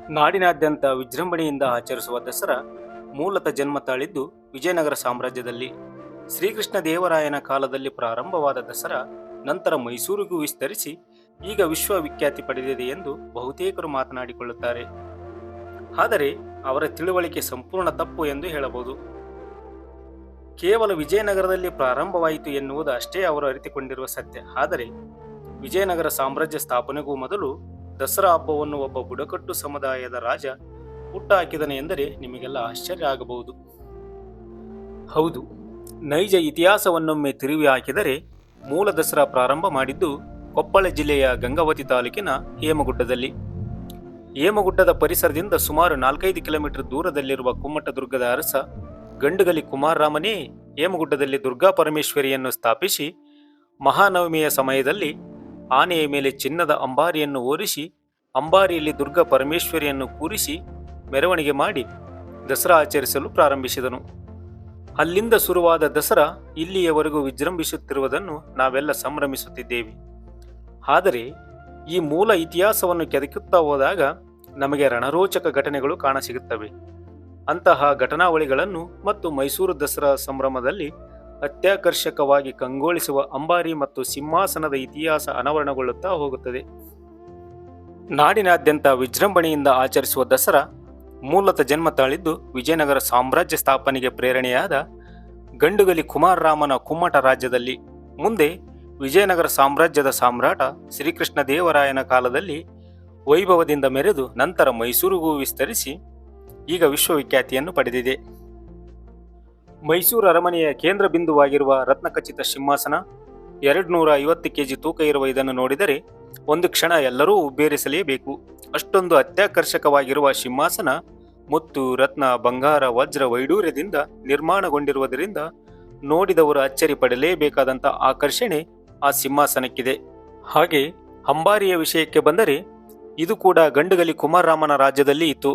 ನಾಡಿನಾದ್ಯಂತ ವಿಜೃಂಭಣೆಯಿಂದ ಆಚರಿಸುವ ದಸರಾ ಮೂಲತಃ ಜನ್ಮ ತಾಳಿದ್ದು ವಿಜಯನಗರ ಸಾಮ್ರಾಜ್ಯದಲ್ಲಿ. ಶ್ರೀಕೃಷ್ಣ ದೇವರಾಯನ ಕಾಲದಲ್ಲಿ ಪ್ರಾರಂಭವಾದ ದಸರಾ ನಂತರ ಮೈಸೂರಿಗೂ ವಿಸ್ತರಿಸಿ ಈಗ ವಿಶ್ವವಿಖ್ಯಾತಿ ಪಡೆದಿದೆ ಎಂದು ಬಹುತೇಕರು ಮಾತನಾಡಿಕೊಳ್ಳುತ್ತಾರೆ. ಆದರೆ ಅವರ ತಿಳುವಳಿಕೆ ಸಂಪೂರ್ಣ ತಪ್ಪು ಎಂದು ಹೇಳಬಹುದು. ಕೇವಲ ವಿಜಯನಗರದಲ್ಲಿ ಪ್ರಾರಂಭವಾಯಿತು ಎನ್ನುವುದು ಅಷ್ಟೇ ಅವರು ಅರಿತುಕೊಂಡಿರುವ ಸತ್ಯ. ಆದರೆ ವಿಜಯನಗರ ಸಾಮ್ರಾಜ್ಯ ಸ್ಥಾಪನೆಗೂ ಮೊದಲು ದಸರಾ ಹಬ್ಬವನ್ನು ಒಬ್ಬ ಬುಡಕಟ್ಟು ಸಮುದಾಯದ ರಾಜ ಹುಟ್ಟುಹಾಕಿದನೆ ಎಂದರೆ ನಿಮಗೆಲ್ಲ ಆಶ್ಚರ್ಯ ಆಗಬಹುದು. ಹೌದು, ನೈಜ ಇತಿಹಾಸವನ್ನೊಮ್ಮೆ ತಿರುವಿ ಹಾಕಿದರೆ ಮೂಲ ದಸರಾ ಪ್ರಾರಂಭ ಮಾಡಿದ್ದು ಕೊಪ್ಪಳ ಜಿಲ್ಲೆಯ ಗಂಗಾವತಿ ತಾಲೂಕಿನ ಹೇಮಗುಡ್ಡದಲ್ಲಿ. ಹೇಮಗುಡ್ಡದ ಪರಿಸರದಿಂದ ಸುಮಾರು 4-5 ಕಿಲೋಮೀಟರ್ ದೂರದಲ್ಲಿರುವ ಕುಮ್ಮಟದುರ್ಗದ ಅರಸ ಗಂಡುಗಲಿ ಕುಮಾರರಾಮನೇ ಹೇಮಗುಡ್ಡದಲ್ಲಿ ದುರ್ಗಾ ಪರಮೇಶ್ವರಿಯನ್ನು ಸ್ಥಾಪಿಸಿ ಮಹಾನವಮಿಯ ಸಮಯದಲ್ಲಿ ಆನೆಯ ಮೇಲೆ ಚಿನ್ನದ ಅಂಬಾರಿಯನ್ನು ಓರಿಸಿ ಅಂಬಾರಿಯಲ್ಲಿ ದುರ್ಗಾ ಪರಮೇಶ್ವರಿಯನ್ನು ಕೂರಿಸಿ ಮೆರವಣಿಗೆ ಮಾಡಿ ದಸರಾ ಆಚರಿಸಲು ಪ್ರಾರಂಭಿಸಿದನು. ಅಲ್ಲಿಂದ ಶುರುವಾದ ದಸರಾ ಇಲ್ಲಿಯವರೆಗೂ ವಿಜೃಂಭಿಸುತ್ತಿರುವುದನ್ನು ನಾವೆಲ್ಲ ಸಂಭ್ರಮಿಸುತ್ತಿದ್ದೇವೆ. ಆದರೆ ಈ ಮೂಲ ಇತಿಹಾಸವನ್ನು ಕೆದಕುತ್ತಾ ಹೋದಾಗ ನಮಗೆ ರಣರೋಚಕ ಘಟನೆಗಳು ಕಾಣಸಿಗುತ್ತವೆ. ಅಂತಹ ಘಟನಾವಳಿಗಳನ್ನು ಮತ್ತು ಮೈಸೂರು ದಸರಾ ಸಂಭ್ರಮದಲ್ಲಿ ಅತ್ಯಾಕರ್ಷಕವಾಗಿ ಕಂಗೊಳಿಸುವ ಅಂಬಾರಿ ಮತ್ತು ಸಿಂಹಾಸನದ ಇತಿಹಾಸ ಅನಾವರಣಗೊಳ್ಳುತ್ತಾ ಹೋಗುತ್ತದೆ. ನಾಡಿನಾದ್ಯಂತ ವಿಜೃಂಭಣೆಯಿಂದ ಆಚರಿಸುವ ದಸರಾ ಮೂಲತಃ ಜನ್ಮ ತಾಳಿದ್ದು ವಿಜಯನಗರ ಸಾಮ್ರಾಜ್ಯ ಸ್ಥಾಪನೆಗೆ ಪ್ರೇರಣೆಯಾದ ಗಂಡುಗಲಿ ಕುಮಾರರಾಮನ ಕುಮ್ಮಟ ರಾಜ್ಯದಲ್ಲಿ. ಮುಂದೆ ವಿಜಯನಗರ ಸಾಮ್ರಾಜ್ಯದ ಸಾಮ್ರಾಟ ಶ್ರೀಕೃಷ್ಣ ದೇವರಾಯನ ಕಾಲದಲ್ಲಿ ವೈಭವದಿಂದ ಮೆರೆದು ನಂತರ ಮೈಸೂರಿಗೂ ವಿಸ್ತರಿಸಿ ಈಗ ವಿಶ್ವವಿಖ್ಯಾತಿಯನ್ನು ಪಡೆದಿದೆ. ಮೈಸೂರು ಅರಮನೆಯ ಕೇಂದ್ರ ಬಿಂದುವಾಗಿರುವ ರತ್ನಖಚಿತ ಸಿಂಹಾಸನ 250 kg ತೂಕ ಇರುವ ಇದನ್ನು ನೋಡಿದರೆ ಒಂದು ಕ್ಷಣ ಎಲ್ಲರೂ ಉಬ್ಬೇರಿಸಲೇಬೇಕು. ಅಷ್ಟೊಂದು ಅತ್ಯಾಕರ್ಷಕವಾಗಿರುವ ಸಿಂಹಾಸನ ಮುತ್ತು, ರತ್ನ, ಬಂಗಾರ, ವಜ್ರ ವೈಡೂರ್ಯದಿಂದ ನಿರ್ಮಾಣಗೊಂಡಿರುವುದರಿಂದ ನೋಡಿದವರು ಅಚ್ಚರಿ ಪಡಲೇಬೇಕಾದಂಥ ಆಕರ್ಷಣೆ ಆ ಸಿಂಹಾಸನಕ್ಕಿದೆ. ಹಾಗೆ ಅಂಬಾರಿಯ ವಿಷಯಕ್ಕೆ ಬಂದರೆ ಇದು ಕೂಡ ಗಂಡುಗಲಿ ಕುಮಾರರಾಮನ ರಾಜ್ಯದಲ್ಲಿ ಇತ್ತು.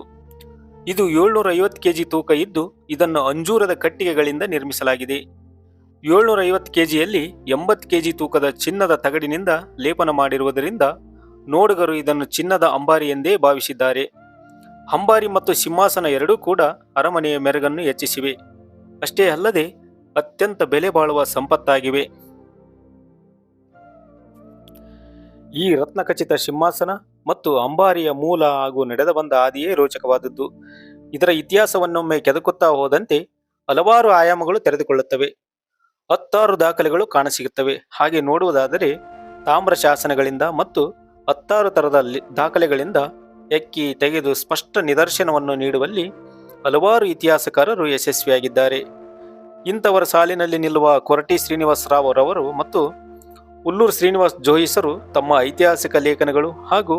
ಇದು 750 kg ತೂಕ ಇದ್ದು ಇದನ್ನು ಅಂಜೂರದ ಕಟ್ಟಿಗೆಗಳಿಂದ ನಿರ್ಮಿಸಲಾಗಿದೆ. 750 kgಯಲ್ಲಿ 80 kg ತೂಕದ ಚಿನ್ನದ ತಗಡಿನಿಂದ ಲೇಪನ ಮಾಡಿರುವುದರಿಂದ ನೋಡುಗರು ಇದನ್ನು ಚಿನ್ನದ ಅಂಬಾರಿ ಎಂದೇ ಭಾವಿಸಿದ್ದಾರೆ. ಅಂಬಾರಿ ಮತ್ತು ಸಿಂಹಾಸನ ಎರಡೂ ಕೂಡ ಅರಮನೆಯ ಮೆರುಗನ್ನು ಹೆಚ್ಚಿಸಿವೆ. ಅಷ್ಟೇ ಅಲ್ಲದೆ ಅತ್ಯಂತ ಬೆಲೆ ಬಾಳುವ ಸಂಪತ್ತಾಗಿವೆ. ಈ ರತ್ನಖಚಿತ ಸಿಂಹಾಸನ ಮತ್ತು ಅಂಬಾರಿಯ ಮೂಲ ಹಾಗೂ ನಡೆದ ಬಂದ ಹಾದಿಯೇ ರೋಚಕವಾದದ್ದು. ಇದರ ಇತಿಹಾಸವನ್ನೊಮ್ಮೆ ಕೆದಕುತ್ತಾ ಹೋದಂತೆ ಹಲವಾರು ಆಯಾಮಗಳು ತೆರೆದುಕೊಳ್ಳುತ್ತವೆ. 16 ದಾಖಲೆಗಳು ಕಾಣಸಿಗುತ್ತವೆ. ಹಾಗೆ ನೋಡುವುದಾದರೆ ತಾಮ್ರ ಶಾಸನಗಳಿಂದ ಮತ್ತು 16 ಥರದ ದಾಖಲೆಗಳಿಂದ ಎಕ್ಕಿ ತೆಗೆದು ಸ್ಪಷ್ಟ ನಿದರ್ಶನವನ್ನು ನೀಡುವಲ್ಲಿ ಹಲವಾರು ಇತಿಹಾಸಕಾರರು ಯಶಸ್ವಿಯಾಗಿದ್ದಾರೆ. ಇಂಥವರ ಸಾಲಿನಲ್ಲಿ ನಿಲ್ಲುವ ಕೊರಟಿ ಶ್ರೀನಿವಾಸ ರಾವ್ ರವರು ಮತ್ತು ಉಲ್ಲೂರು ಶ್ರೀನಿವಾಸ ಜೋಯಿಸರು ತಮ್ಮ ಐತಿಹಾಸಿಕ ಲೇಖನಗಳು ಹಾಗೂ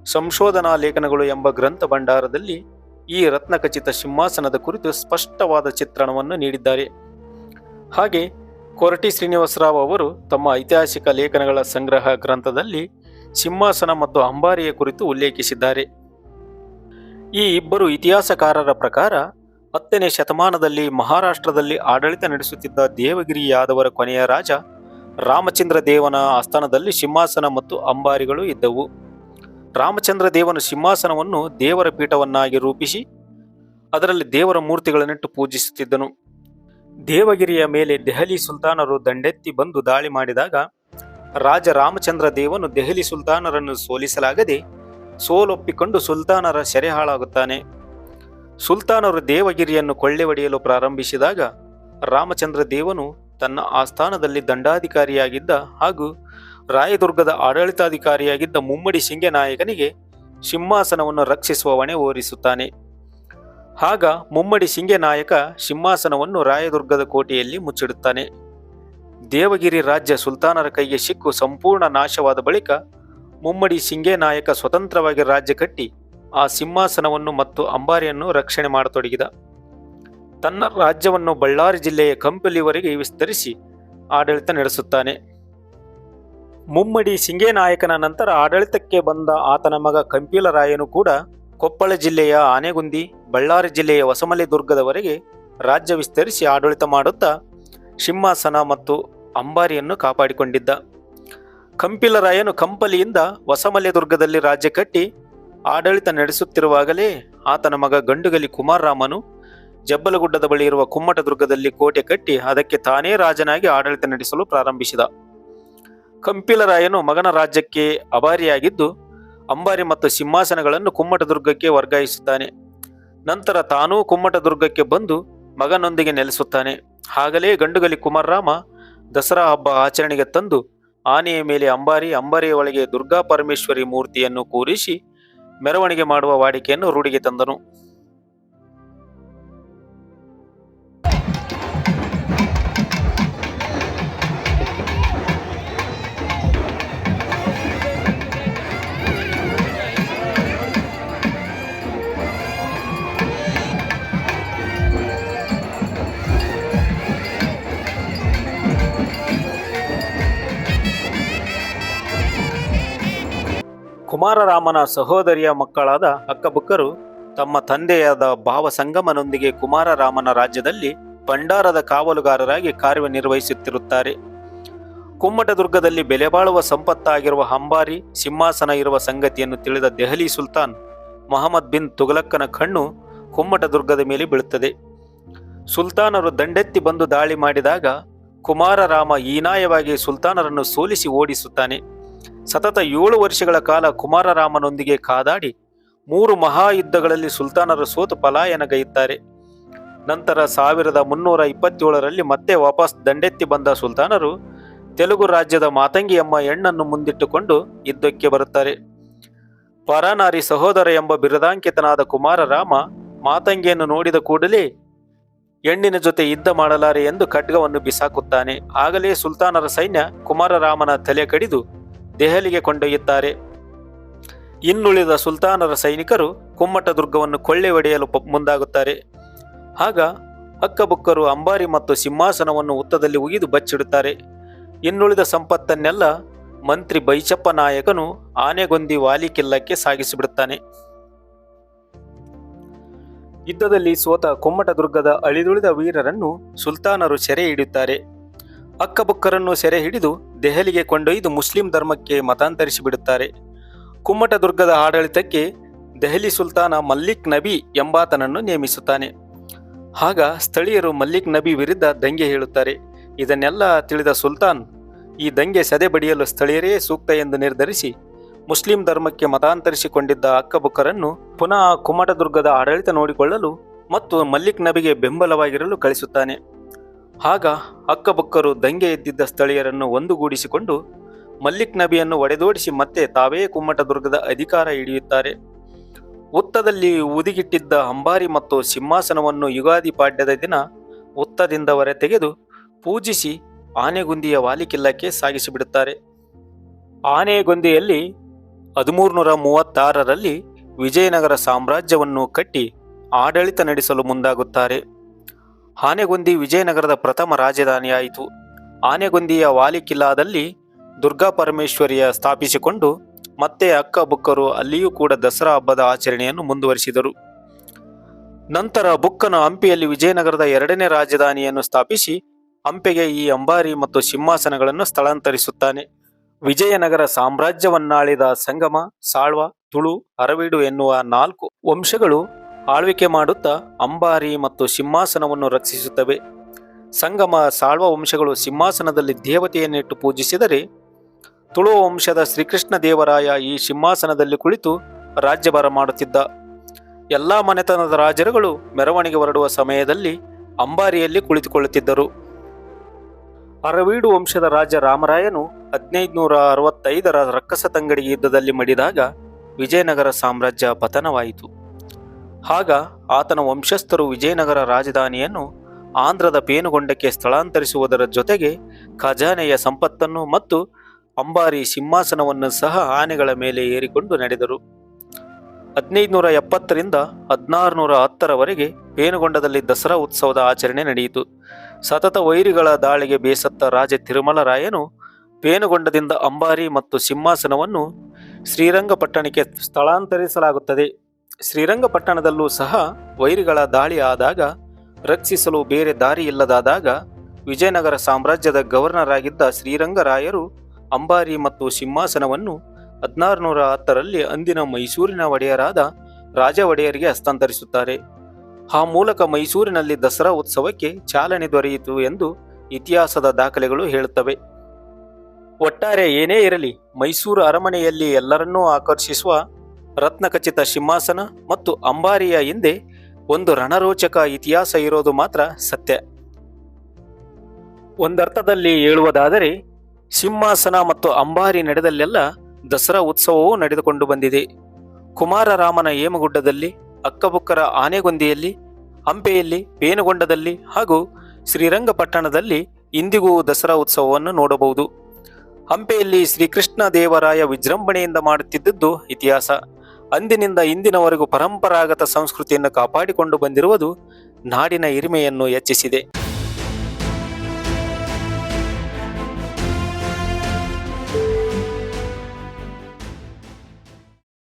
ಸಂಶೋಧನಾ ಲೇಖನಗಳು ಎಂಬ ಗ್ರಂಥ ಭಂಡಾರದಲ್ಲಿ ಈ ರತ್ನಖಚಿತ ಸಿಂಹಾಸನದ ಕುರಿತು ಸ್ಪಷ್ಟವಾದ ಚಿತ್ರಣವನ್ನು ನೀಡಿದ್ದಾರೆ. ಹಾಗೆ ಕೊರಟಿ ಶ್ರೀನಿವಾಸರಾವ್ ಅವರು ತಮ್ಮ ಐತಿಹಾಸಿಕ ಲೇಖನಗಳ ಸಂಗ್ರಹ ಗ್ರಂಥದಲ್ಲಿ ಸಿಂಹಾಸನ ಮತ್ತು ಅಂಬಾರಿಯ ಕುರಿತು ಉಲ್ಲೇಖಿಸಿದ್ದಾರೆ. ಈ ಇಬ್ಬರು ಇತಿಹಾಸಕಾರರ ಪ್ರಕಾರ 10ನೇ ಶತಮಾನದಲ್ಲಿ ಮಹಾರಾಷ್ಟ್ರದಲ್ಲಿ ಆಡಳಿತ ನಡೆಸುತ್ತಿದ್ದ ದೇವಗಿರಿ ಯಾದವರ ಕೊನೆಯ ರಾಜ ರಾಮಚಂದ್ರ ದೇವನ ಆಸ್ಥಾನದಲ್ಲಿ ಸಿಂಹಾಸನ ಮತ್ತು ಅಂಬಾರಿಗಳು ಇದ್ದವು. ರಾಮಚಂದ್ರ ದೇವನ ಸಿಂಹಾಸನವನ್ನು ದೇವರ ಪೀಠವನ್ನಾಗಿ ರೂಪಿಸಿ ಅದರಲ್ಲಿ ದೇವರ ಮೂರ್ತಿಗಳನ್ನಿಟ್ಟು ಪೂಜಿಸುತ್ತಿದ್ದನು. ದೇವಗಿರಿಯ ಮೇಲೆ ದೆಹಲಿ ಸುಲ್ತಾನರು ದಂಡೆತ್ತಿ ಬಂದು ದಾಳಿ ಮಾಡಿದಾಗ ರಾಜ ರಾಮಚಂದ್ರ ದೇವನು ದೆಹಲಿ ಸುಲ್ತಾನರನ್ನು ಸೋಲಿಸಲಾಗದೆ ಸೋಲೊಪ್ಪಿಕೊಂಡು ಸುಲ್ತಾನರ ಸೆರೆ ಹಾಳಾಗುತ್ತಾನೆ. ಸುಲ್ತಾನರು ದೇವಗಿರಿಯನ್ನು ಕೊಳ್ಳೆ ಹೊಡೆಯಲು ಪ್ರಾರಂಭಿಸಿದಾಗ ರಾಮಚಂದ್ರ ದೇವನು ತನ್ನ ಆಸ್ಥಾನದಲ್ಲಿ ದಂಡಾಧಿಕಾರಿಯಾಗಿದ್ದ ಹಾಗೂ ರಾಯದುರ್ಗದ ಆಡಳಿತಾಧಿಕಾರಿಯಾಗಿದ್ದ ಮುಮ್ಮಡಿ ಸಿಂಗೆನಾಯಕನಿಗೆ ಸಿಂಹಾಸನವನ್ನು ರಕ್ಷಿಸುವ ಹೊಣೆ ಹೊರಿಸುತ್ತಾನೆ. ಆಗ ಮುಮ್ಮಡಿ ಸಿಂಗೆನಾಯಕ ಸಿಂಹಾಸನವನ್ನು ರಾಯದುರ್ಗದ ಕೋಟೆಯಲ್ಲಿ ಮುಚ್ಚಿಡುತ್ತಾನೆ. ದೇವಗಿರಿ ರಾಜ್ಯ ಸುಲ್ತಾನರ ಕೈಗೆ ಸಿಕ್ಕು ಸಂಪೂರ್ಣ ನಾಶವಾದ ಬಳಿಕ ಮುಮ್ಮಡಿ ಸಿಂಗೆನಾಯಕ ಸ್ವತಂತ್ರವಾಗಿ ರಾಜ್ಯ ಕಟ್ಟಿ ಆ ಸಿಂಹಾಸನವನ್ನು ಮತ್ತು ಅಂಬಾರಿಯನ್ನು ರಕ್ಷಣೆ ಮಾಡತೊಡಗಿದ. ತನ್ನ ರಾಜ್ಯವನ್ನು ಬಳ್ಳಾರಿ ಜಿಲ್ಲೆಯ ಕಂಪಿಲಿವರೆಗೆ ವಿಸ್ತರಿಸಿ ಆಡಳಿತ ನಡೆಸುತ್ತಾನೆ. ಮುಮ್ಮಡಿ ಸಿಂಗೆನಾಯಕನ ನಂತರ ಆಡಳಿತಕ್ಕೆ ಬಂದ ಆತನ ಮಗ ಕಂಪೀಲರಾಯನು ಕೂಡ ಕೊಪ್ಪಳ ಜಿಲ್ಲೆಯ ಆನೆಗುಂದಿ, ಬಳ್ಳಾರಿ ಜಿಲ್ಲೆಯ ಹೊಸಮಲೆ ದುರ್ಗದವರೆಗೆ ರಾಜ್ಯ ವಿಸ್ತರಿಸಿ ಆಡಳಿತ ಮಾಡುತ್ತಾ ಸಿಂಹಾಸನ ಮತ್ತು ಅಂಬಾರಿಯನ್ನು ಕಾಪಾಡಿಕೊಂಡಿದ್ದ. ಕಂಪಿಲರಾಯನು ಕಂಪಲಿಯಿಂದ ಹೊಸಮಲೆ ದುರ್ಗದಲ್ಲಿ ರಾಜ್ಯ ಕಟ್ಟಿ ಆಡಳಿತ ನಡೆಸುತ್ತಿರುವಾಗಲೇ ಆತನ ಮಗ ಗಂಡುಗಲಿ ಕುಮಾರರಾಮನು ಜಬ್ಬಲಗುಡ್ಡದ ಬಳಿ ಇರುವ ಕುಮ್ಮಟದುರ್ಗದಲ್ಲಿ ಕೋಟೆ ಕಟ್ಟಿ ಅದಕ್ಕೆ ತಾನೇ ರಾಜನಾಗಿ ಆಡಳಿತ ನಡೆಸಲು ಪ್ರಾರಂಭಿಸಿದ. ಕಂಪಿಲರಾಯನು ಮಗನ ರಾಜ್ಯಕ್ಕೆ ಅಭಾರಿಯಾಗಿದ್ದು ಅಂಬಾರಿ ಮತ್ತು ಸಿಂಹಾಸನಗಳನ್ನು ಕುಮ್ಮಟದುರ್ಗಕ್ಕೆ ವರ್ಗಾಯಿಸುತ್ತಾನೆ. ನಂತರ ತಾನೂ ಕುಮ್ಮಟದುರ್ಗಕ್ಕೆ ಬಂದು ಮಗನೊಂದಿಗೆ ನೆಲೆಸುತ್ತಾನೆ. ಆಗಲೇ ಗಂಡುಗಲಿ ಕುಮಾರರಾಮ ದಸರಾ ಹಬ್ಬ ಆಚರಣೆಗೆ ತಂದು ಆನೆಯ ಮೇಲೆ ಅಂಬಾರಿಯ ಒಳಗೆ ದುರ್ಗಾ ಪರಮೇಶ್ವರಿ ಮೂರ್ತಿಯನ್ನು ಕೂರಿಸಿ ಮೆರವಣಿಗೆ ಮಾಡುವ ವಾಡಿಕೆಯನ್ನು ರೂಢಿಗೆ ತಂದನು. ಕುಮಾರರಾಮನ ಸಹೋದರಿಯ ಮಕ್ಕಳಾದ ಅಕ್ಕಬುಕ್ಕರು ತಮ್ಮ ತಂದೆಯಾದ ಭಾವಸಂಗಮನೊಂದಿಗೆ ಕುಮಾರರಾಮನ ರಾಜ್ಯದಲ್ಲಿ ಭಂಡಾರದ ಕಾವಲುಗಾರರಾಗಿ ಕಾರ್ಯನಿರ್ವಹಿಸುತ್ತಿರುತ್ತಾರೆ. ಕುಮ್ಮಟದುರ್ಗದಲ್ಲಿ ಬೆಲೆಬಾಳುವ ಸಂಪತ್ತಾಗಿರುವ ಅಂಬಾರಿ ಸಿಂಹಾಸನ ಇರುವ ಸಂಗತಿಯನ್ನು ತಿಳಿದ ದೆಹಲಿ ಸುಲ್ತಾನ್ ಮೊಹಮ್ಮದ್ ಬಿನ್ ತುಘಲಕ್ಕನ ಕಣ್ಣು ಕುಮ್ಮಟದುರ್ಗದ ಮೇಲೆ ಬೀಳುತ್ತದೆ. ಸುಲ್ತಾನರು ದಂಡೆತ್ತಿ ಬಂದು ದಾಳಿ ಮಾಡಿದಾಗ ಕುಮಾರರಾಮ ಹೀನಾಯವಾಗಿ ಸುಲ್ತಾನರನ್ನು ಸೋಲಿಸಿ ಓಡಿಸುತ್ತಾನೆ. ಸತತ 7 ವರ್ಷಗಳ ಕಾಲ ಕುಮಾರರಾಮನೊಂದಿಗೆ ಕಾದಾಡಿ 3 ಮಹಾಯುದ್ಧಗಳಲ್ಲಿ ಸುಲ್ತಾನರು ಸೋತು ಪಲಾಯನಗೈಯುತ್ತಾರೆ. ನಂತರ 1327ರಲ್ಲಿ ಮತ್ತೆ ವಾಪಸ್ ದಂಡೆತ್ತಿ ಬಂದ ಸುಲ್ತಾನರು ತೆಲುಗು ರಾಜ್ಯದ ಮಾತಂಗಿ ಎಂಬ ಹೆಣ್ಣನ್ನು ಮುಂದಿಟ್ಟುಕೊಂಡು ಯುದ್ಧಕ್ಕೆ ಬರುತ್ತಾರೆ. ಪರನಾರಿ ಸಹೋದರ ಎಂಬ ಬಿರುದಾಂಕಿತನಾದ ಕುಮಾರರಾಮ ಮಾತಂಗಿಯನ್ನು ನೋಡಿದ ಕೂಡಲೇ ಹೆಣ್ಣಿನ ಜೊತೆ ಯುದ್ಧ ಮಾಡಲಾರೆ ಎಂದು ಖಡ್ಗವನ್ನು ಬಿಸಾಕುತ್ತಾನೆ. ಆಗಲೇ ಸುಲ್ತಾನರ ಸೈನ್ಯ ಕುಮಾರರಾಮನ ತಲೆ ಕಡಿದು ದೆಹಲಿಗೆ ಕೊಂಡೊಯ್ಯುತ್ತಾರೆ. ಇನ್ನುಳಿದ ಸುಲ್ತಾನರ ಸೈನಿಕರು ಕುಮ್ಮಟದುರ್ಗವನ್ನು ಕೊಳ್ಳೆ ಹೊಡೆಯಲು ಮುಂದಾಗುತ್ತಾರೆ. ಆಗ ಅಕ್ಕಬುಕ್ಕರು ಅಂಬಾರಿ ಮತ್ತು ಸಿಂಹಾಸನವನ್ನು ಹುತ್ತದಲ್ಲಿ ಉಗಿದು ಬಚ್ಚಿಡುತ್ತಾರೆ. ಇನ್ನುಳಿದ ಸಂಪತ್ತನ್ನೆಲ್ಲ ಮಂತ್ರಿ ಬೈಚಪ್ಪ ನಾಯಕನು ಆನೆಗೊಂದಿ ವಾಲಿ ಕಿಲ್ಲಕ್ಕೆ ಸಾಗಿಸಿಬಿಡುತ್ತಾನೆ. ಯುದ್ಧದಲ್ಲಿ ಸೋತ ಕುಮ್ಮಟದುರ್ಗದ ಅಳಿದುಳಿದ ವೀರರನ್ನು ಸುಲ್ತಾನರು ಸೆರೆ ಹಿಡಿಯುತ್ತಾರೆ. ಅಕ್ಕಬುಕ್ಕರನ್ನು ಸೆರೆ ಹಿಡಿದು ದೆಹಲಿಗೆ ಕೊಂಡೊಯ್ದು ಮುಸ್ಲಿಂ ಧರ್ಮಕ್ಕೆ ಮತಾಂತರಿಸಿಬಿಡುತ್ತಾರೆ. ಕುಮ್ಮಟದುರ್ಗದ ಆಡಳಿತಕ್ಕೆ ದೆಹಲಿ ಸುಲ್ತಾನ ಮಲ್ಲಿಕ್ ನಬಿ ಎಂಬಾತನನ್ನು ನೇಮಿಸುತ್ತಾನೆ. ಆಗ ಸ್ಥಳೀಯರು ಮಲ್ಲಿಕ್ ನಬಿ ವಿರುದ್ಧ ದಂಗೆ ಹೇಳುತ್ತಾರೆ. ಇದನ್ನೆಲ್ಲ ತಿಳಿದ ಸುಲ್ತಾನ್ ಈ ದಂಗೆ ಸದೆಬಡಿಯಲು ಸ್ಥಳೀಯರೇ ಸೂಕ್ತ ಎಂದು ನಿರ್ಧರಿಸಿ ಮುಸ್ಲಿಂ ಧರ್ಮಕ್ಕೆ ಮತಾಂತರಿಸಿಕೊಂಡಿದ್ದ ಅಕ್ಕಬುಕ್ಕರನ್ನು ಪುನಃ ಕುಮ್ಮಟದುರ್ಗದ ಆಡಳಿತ ನೋಡಿಕೊಳ್ಳಲು ಮತ್ತು ಮಲ್ಲಿಕ್ ನಬಿಗೆ ಬೆಂಬಲವಾಗಿರಲು ಕಳಿಸುತ್ತಾನೆ. ಆಗ ಅಕ್ಕಬುಕ್ಕರು ದಂಗೆ ಎದ್ದಿದ್ದ ಸ್ಥಳೀಯರನ್ನು ಒಂದುಗೂಡಿಸಿಕೊಂಡು ಮಲ್ಲಿಕ್ ನಬಿಯನ್ನು ಹೊಡೆದೋಡಿಸಿ ಮತ್ತೆ ತಾವೇ ಕುಮ್ಮಟದುರ್ಗದ ಅಧಿಕಾರ ಹಿಡಿಯುತ್ತಾರೆ. ಹುತ್ತದಲ್ಲಿ ಊದಿಗಿಟ್ಟಿದ್ದ ಅಂಬಾರಿ ಮತ್ತು ಸಿಂಹಾಸನವನ್ನು ಯುಗಾದಿ ಪಾಡ್ಯದ ದಿನ ಹುತ್ತದಿಂದ ಹೊರತೆಗೆದು ಪೂಜಿಸಿ ಆನೆಗುಂದಿಯ ವಾಲಿಕಿಲ್ಲಕ್ಕೆ ಸಾಗಿಸಿಬಿಡುತ್ತಾರೆ. ಆನೆಗೊಂದಿಯಲ್ಲಿ 1336ರಲ್ಲಿ ವಿಜಯನಗರ ಸಾಮ್ರಾಜ್ಯವನ್ನು ಕಟ್ಟಿ ಆಡಳಿತ ನಡೆಸಲು ಮುಂದಾಗುತ್ತಾರೆ. ಆನೆಗೊಂದಿ ವಿಜಯನಗರದ ಪ್ರಥಮ ರಾಜಧಾನಿಯಾಯಿತು. ಆನೆಗೊಂದಿಯ ವಾಲಿಕಿಲ್ಲಾದಲ್ಲಿ ದುರ್ಗಾ ಪರಮೇಶ್ವರಿಯ ಸ್ಥಾಪಿಸಿಕೊಂಡು ಮತ್ತೆ ಅಕ್ಕಬುಕ್ಕರು ಅಲ್ಲಿಯೂ ಕೂಡ ದಸರಾ ಹಬ್ಬದ ಆಚರಣೆಯನ್ನು ಮುಂದುವರಿಸಿದರು. ನಂತರ ಬುಕ್ಕನು ಹಂಪಿಯಲ್ಲಿ ವಿಜಯನಗರದ 2ನೇ ರಾಜಧಾನಿಯನ್ನು ಸ್ಥಾಪಿಸಿ ಹಂಪೆಗೆ ಈ ಅಂಬಾರಿ ಮತ್ತು ಸಿಂಹಾಸನಗಳನ್ನು ಸ್ಥಳಾಂತರಿಸುತ್ತಾನೆ. ವಿಜಯನಗರ ಸಾಮ್ರಾಜ್ಯವನ್ನಾಳಿದ ಸಂಗಮ, ಸಾಳ್ವ, ತುಳು, ಅರವೀಡು ಎನ್ನುವ 4 ವಂಶಗಳು ಆಳ್ವಿಕೆ ಮಾಡುತ್ತಾ ಅಂಬಾರಿ ಮತ್ತು ಸಿಂಹಾಸನವನ್ನು ರಕ್ಷಿಸುತ್ತವೆ. ಸಂಗಮ, ಸಾಳ್ವ ವಂಶಗಳು ಸಿಂಹಾಸನದಲ್ಲಿ ದೇವತೆಯನ್ನಿಟ್ಟು ಪೂಜಿಸಿದರೆ ತುಳು ವಂಶದ ಶ್ರೀಕೃಷ್ಣ ದೇವರಾಯ ಈ ಸಿಂಹಾಸನದಲ್ಲಿ ಕುಳಿತು ರಾಜ್ಯಭಾರ ಮಾಡುತ್ತಿದ್ದ. ಎಲ್ಲ ಮನೆತನದ ರಾಜರುಗಳು ಮೆರವಣಿಗೆ ಹೊರಡುವ ಸಮಯದಲ್ಲಿ ಅಂಬಾರಿಯಲ್ಲಿ ಕುಳಿತುಕೊಳ್ಳುತ್ತಿದ್ದರು. ಅರವೀಡು ವಂಶದ ರಾಜ ರಾಮರಾಯನು 1565ರ ರಕ್ಕಸ ತಂಗಡಿ ಯುದ್ಧದಲ್ಲಿ ಮಡಿದಾಗ ವಿಜಯನಗರ ಸಾಮ್ರಾಜ್ಯ ಪತನವಾಯಿತು. ಆಗ ಆತನ ವಂಶಸ್ಥರು ವಿಜಯನಗರ ರಾಜಧಾನಿಯನ್ನು ಆಂಧ್ರದ ಪೇನುಗೊಂಡಕ್ಕೆ ಸ್ಥಳಾಂತರಿಸುವುದರ ಜೊತೆಗೆ ಖಜಾನೆಯ ಸಂಪತ್ತನ್ನು ಮತ್ತು ಅಂಬಾರಿ ಸಿಂಹಾಸನವನ್ನು ಸಹ ಆನೆಗಳ ಮೇಲೆ ಏರಿಕೊಂಡು ನಡೆದರು. 1570ರಿಂದ 1610ರವರೆಗೆ ಪೇನುಗೊಂಡದಲ್ಲಿ ದಸರಾ ಉತ್ಸವದ ಆಚರಣೆ ನಡೆಯಿತು. ಸತತ ವೈರಿಗಳ ದಾಳಿಗೆ ಬೇಸತ್ತ ರಾಜ ತಿರುಮಲರಾಯನು ಪೇನುಗೊಂಡದಿಂದ ಅಂಬಾರಿ ಮತ್ತು ಸಿಂಹಾಸನವನ್ನು ಶ್ರೀರಂಗಪಟ್ಟಣಕ್ಕೆ ಸ್ಥಳಾಂತರಿಸಲಾಗುತ್ತದೆ. ಶ್ರೀರಂಗಪಟ್ಟಣದಲ್ಲೂ ಸಹ ವೈರಿಗಳ ದಾಳಿ ಆದಾಗ ರಕ್ಷಿಸಲು ಬೇರೆ ದಾರಿ ಇಲ್ಲದಾದಾಗ ವಿಜಯನಗರ ಸಾಮ್ರಾಜ್ಯದ ಗವರ್ನರ್ ಆಗಿದ್ದ ಶ್ರೀರಂಗರಾಯರು ಅಂಬಾರಿ ಮತ್ತು ಸಿಂಹಾಸನವನ್ನು 1610ರಲ್ಲಿ ಅಂದಿನ ಮೈಸೂರಿನ ಒಡೆಯರಾದ ರಾಜ ಒಡೆಯರಿಗೆ ಹಸ್ತಾಂತರಿಸುತ್ತಾರೆ. ಆ ಮೂಲಕ ಮೈಸೂರಿನಲ್ಲಿ ದಸರಾ ಉತ್ಸವಕ್ಕೆ ಚಾಲನೆ ದೊರೆಯಿತು ಎಂದು ಇತಿಹಾಸದ ದಾಖಲೆಗಳು ಹೇಳುತ್ತವೆ. ಒಟ್ಟಾರೆ ಏನೇ ಇರಲಿ, ಮೈಸೂರು ಅರಮನೆಯಲ್ಲಿ ಎಲ್ಲರನ್ನೂ ಆಕರ್ಷಿಸುವ ರತ್ನಖಚಿತ ಸಿಂಹಾಸನ ಮತ್ತು ಅಂಬಾರಿಯ ಹಿಂದೆ ಒಂದು ರಣರೋಚಕ ಇತಿಹಾಸ ಇರೋದು ಮಾತ್ರ ಸತ್ಯ. ಒಂದರ್ಥದಲ್ಲಿ ಹೇಳುವುದಾದರೆ, ಸಿಂಹಾಸನ ಮತ್ತು ಅಂಬಾರಿ ನಡೆದಲ್ಲೆಲ್ಲ ದಸರಾ ಉತ್ಸವವೂ ನಡೆದುಕೊಂಡು ಬಂದಿದೆ. ಕುಮಾರರಾಮನ ಹೇಮಗುಡ್ಡದಲ್ಲಿ, ಅಕ್ಕಬುಕ್ಕರ ಆನೆಗೊಂದಿಯಲ್ಲಿ, ಹಂಪೆಯಲ್ಲಿ, ಪೇನುಗೊಂಡದಲ್ಲಿ ಹಾಗೂ ಶ್ರೀರಂಗಪಟ್ಟಣದಲ್ಲಿ ಇಂದಿಗೂ ದಸರಾ ಉತ್ಸವವನ್ನು ನೋಡಬಹುದು. ಹಂಪೆಯಲ್ಲಿ ಶ್ರೀಕೃಷ್ಣ ದೇವರಾಯ ವಿಜೃಂಭಣೆಯಿಂದ ಮಾಡುತ್ತಿದ್ದದ್ದು ಇತಿಹಾಸ. ಅಂದಿನಿಂದ ಇಂದಿನವರೆಗೂ ಪರಂಪರಾಗತ ಸಂಸ್ಕೃತಿಯನ್ನು ಕಾಪಾಡಿಕೊಂಡು ಬಂದಿರುವುದು ನಾಡಿನ ಹಿರಿಮೆಯನ್ನು ಹೆಚ್ಚಿಸಿದೆ.